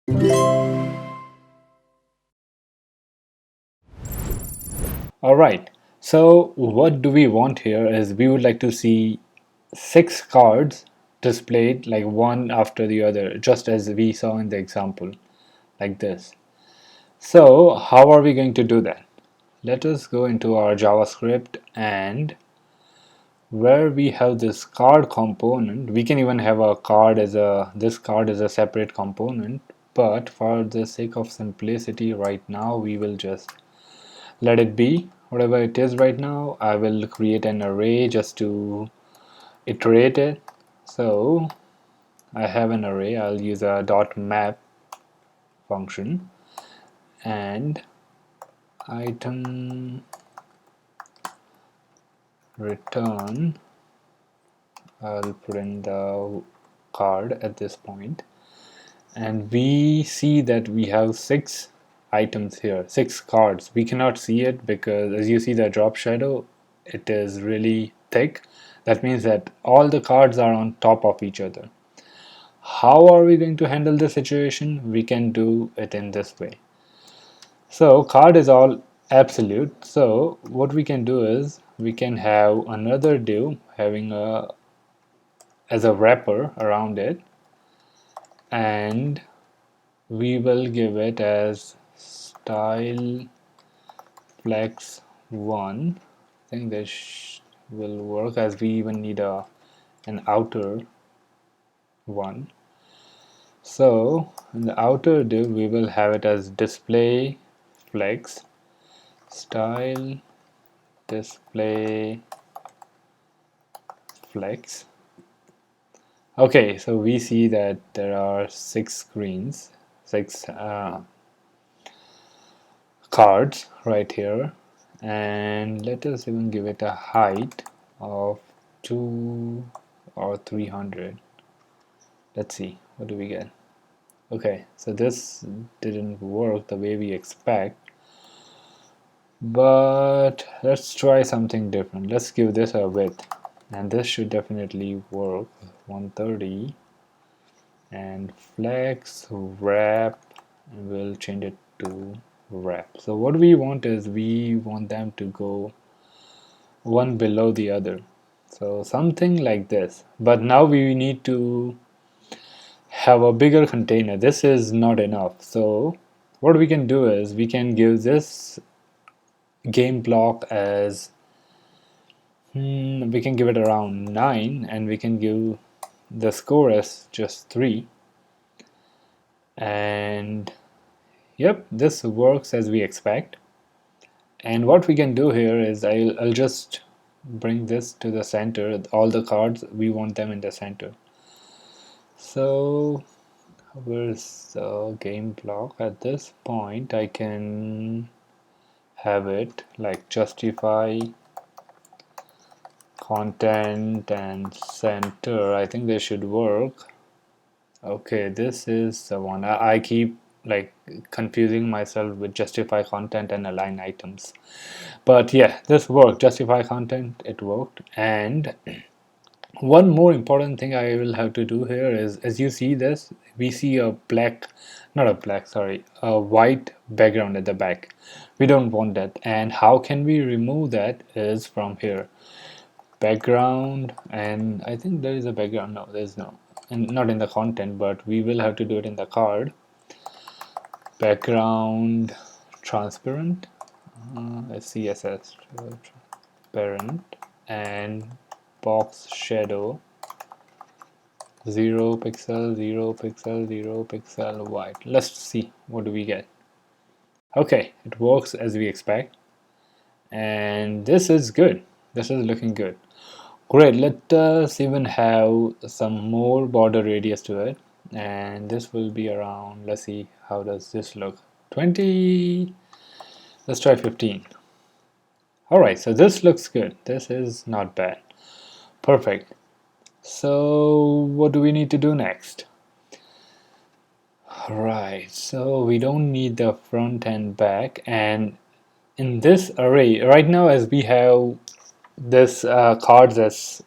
All right. So what do we want here is we would like to see six cards displayed like one after the other, just as we saw in the example, like this. So how are we going to do that? Let us go into our JavaScript, and where we have this card component, we can even have a card as this card as a separate component, but for the sake of simplicity right now we will just let it be whatever it is right now. I will create an array just to iterate it. So I have an array. I'll use a .map function, and item return, I'll put in the card at this point, and we see that we have six items here, six cards. We cannot see it because as you see the drop shadow, it is really thick. That means that all the cards are on top of each other. How are we going to handle this situation? We can do it in this way. So card is all absolute. So what we can do is we can have another div having a as a wrapper around it, and we will give it as style flex 1. I think this will work, as we even need an outer one. So in the outer div we will have it as display flex style display flex. Okay, so we see that there are six screens, six cards right here, and let us even give it a height of 2 or 300. Let's see, what do we get? Okay, so this didn't work the way we expect, but let's try something different. Let's give this a width, and this should definitely work. 130, and flex wrap, and we'll change it to wrap. So what we want is we want them to go one below the other, so something like this. But now we need to have a bigger container. This is not enough. So what we can do is we can give this game block as we can give it around 9, and we can give the score as just 3, and yep, this works as we expect. And what we can do here is I'll just bring this to the center. All the cards, we want them in the center. So where's the game block? At this point I can have it like justify content and center. I think they should work. Okay, this is the one. I keep like confusing myself with justify content and align items. But yeah, this worked. Justify content, it worked. And one more important thing I will have to do here is, as you see this, we see a black, not a black, sorry, a white background at the back. We don't want that. And how can we remove that is from here. Background, and I think there is a background. No, there's no, and not in the content, but we will have to do it in the card. Background transparent, CSS transparent, and box shadow 0 pixel 0 pixel 0 pixel white. Let's see what do we get. Okay, it works as we expect, and this is good. This is looking good. Great, let us even have some more border radius to it, and this will be around, let's see, how does this look? 20, let's try 15. Alright, so this looks good. This is not bad. Perfect. So what do we need to do next? Right, so we don't need the front and back, and in this array right now, as we have this cards as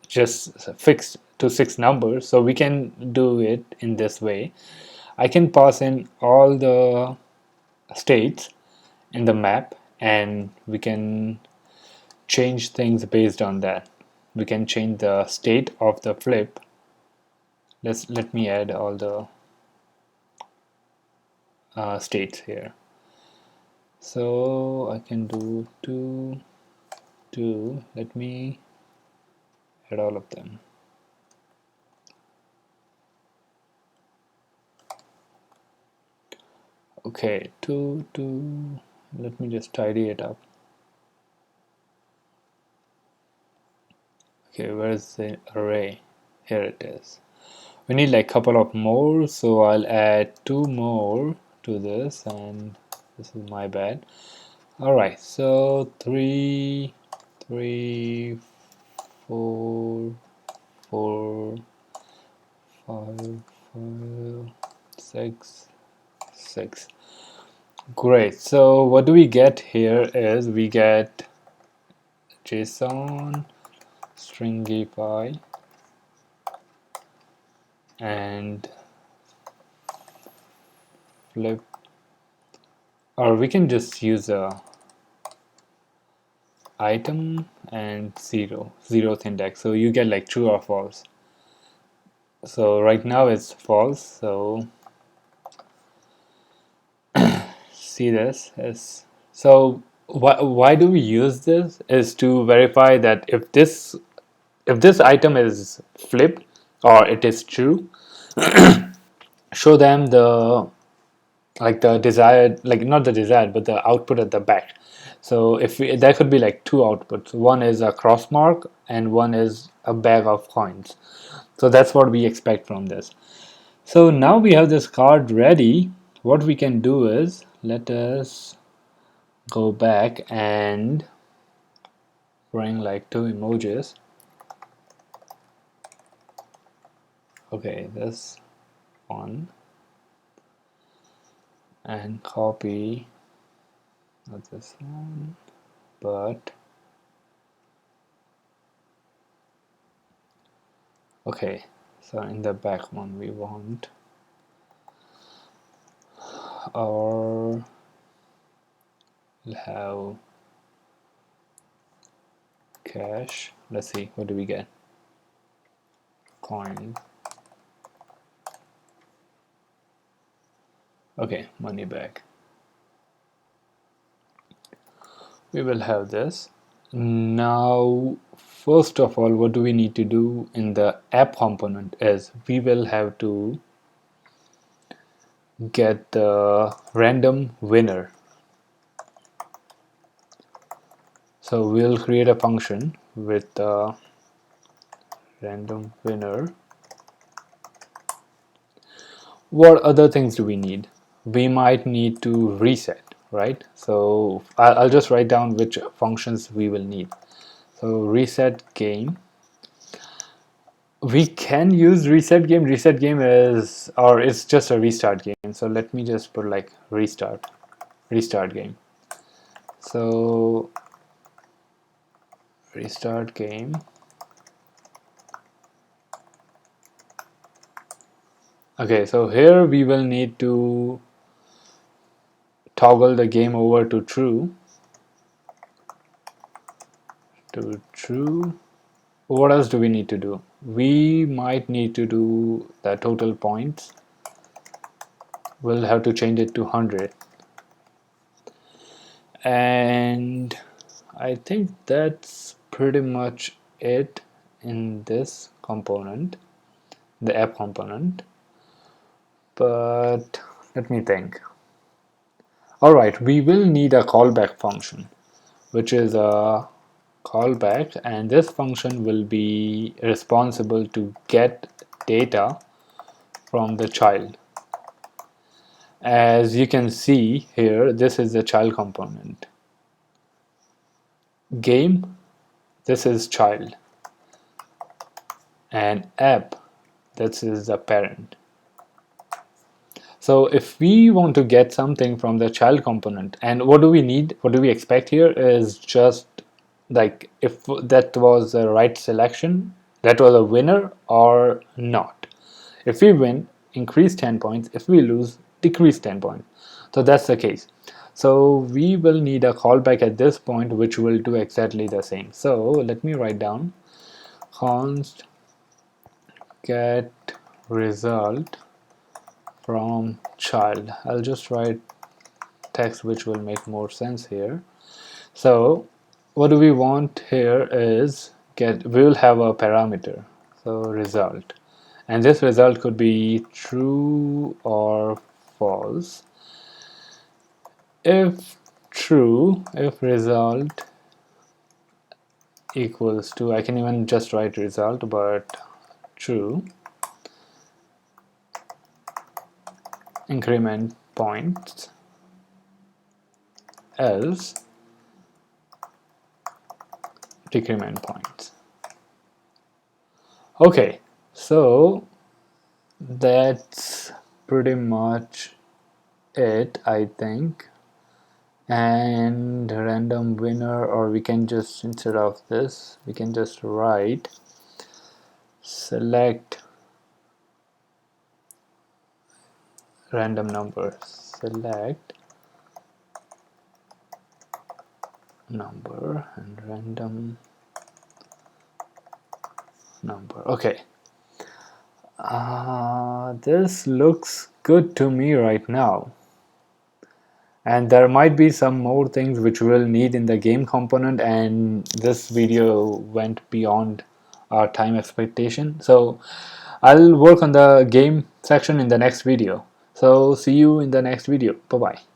just fixed to 6 numbers, so we can do it in this way. I can pass in all the states in the map, and we can change things based on that. We can change the state of the flip. Let me add all the states here. So I can do 2, 2. Let me add all of them. Okay, 2, 2. Let me just tidy it up. Okay, where's the array? Here it is. We need like a couple of more, so I'll add 2 more to this, and this is my bad. Alright, so 3, 3, 4, 4, 5, 5, 6, 6. Great. So what do we get here is we get JSON stringify and flip, or we can just use a item and 0th index, so you get like true or false. So right now it's false, so see this is, so why do we use this is to verify that if this item is flipped or it is true, show them the like the desired, like not the desired but the output at the back. So if there could be like two outputs, one is a cross mark and one is a bag of coins. So that's what we expect from this. So now we have this card ready. What we can do is, let us go back and bring like two emojis. Okay, this one, and copy, not this one, but okay, so in the back one we want our, we'll have cash. Let's see, what do we get? Coin. Okay, money back. We will have this. Now first of all, what do we need to do in the app component is we will have to get the random winner. So we'll create a function with the random winner. What other things do we need? We might need to reset, right? So I'll just write down which functions we will need. So reset game. We can use reset game. Reset game is, or it's just a restart game. So let me just put like restart game. So restart game. Okay, so here we will need to toggle the game over to true. What else do we need to do? We might need to do the total points. We'll have to change it to 100. And I think that's pretty much it in this component, the app component. But let me think. Alright, we will need a callback function, which is a callback, and this function will be responsible to get data from the child. As you can see here, this is the child component. Game, this is child, and app, this is the parent. So if we want to get something from the child component, and what do we need, what do we expect here is just like if that was the right selection, that was a winner or not. If we win, increase 10 points. If we lose, decrease 10 points. So that's the case. So we will need a callback at this point which will do exactly the same. So let me write down const get result from child. I'll just write text which will make more sense here. So what do we want here is we will have a parameter, so result, and this result could be true or false. If true, if result equals to, I can even just write result, but true, increment points, else decrement points. Okay, so that's pretty much it, I think. And random winner, or we can just, instead of this, we can just write select random number, select number and random number. Okay, this looks good to me right now, and there might be some more things which we'll need in the game component, and this video went beyond our time expectation, so I'll work on the game section in the next video. So see you in the next video. Bye bye.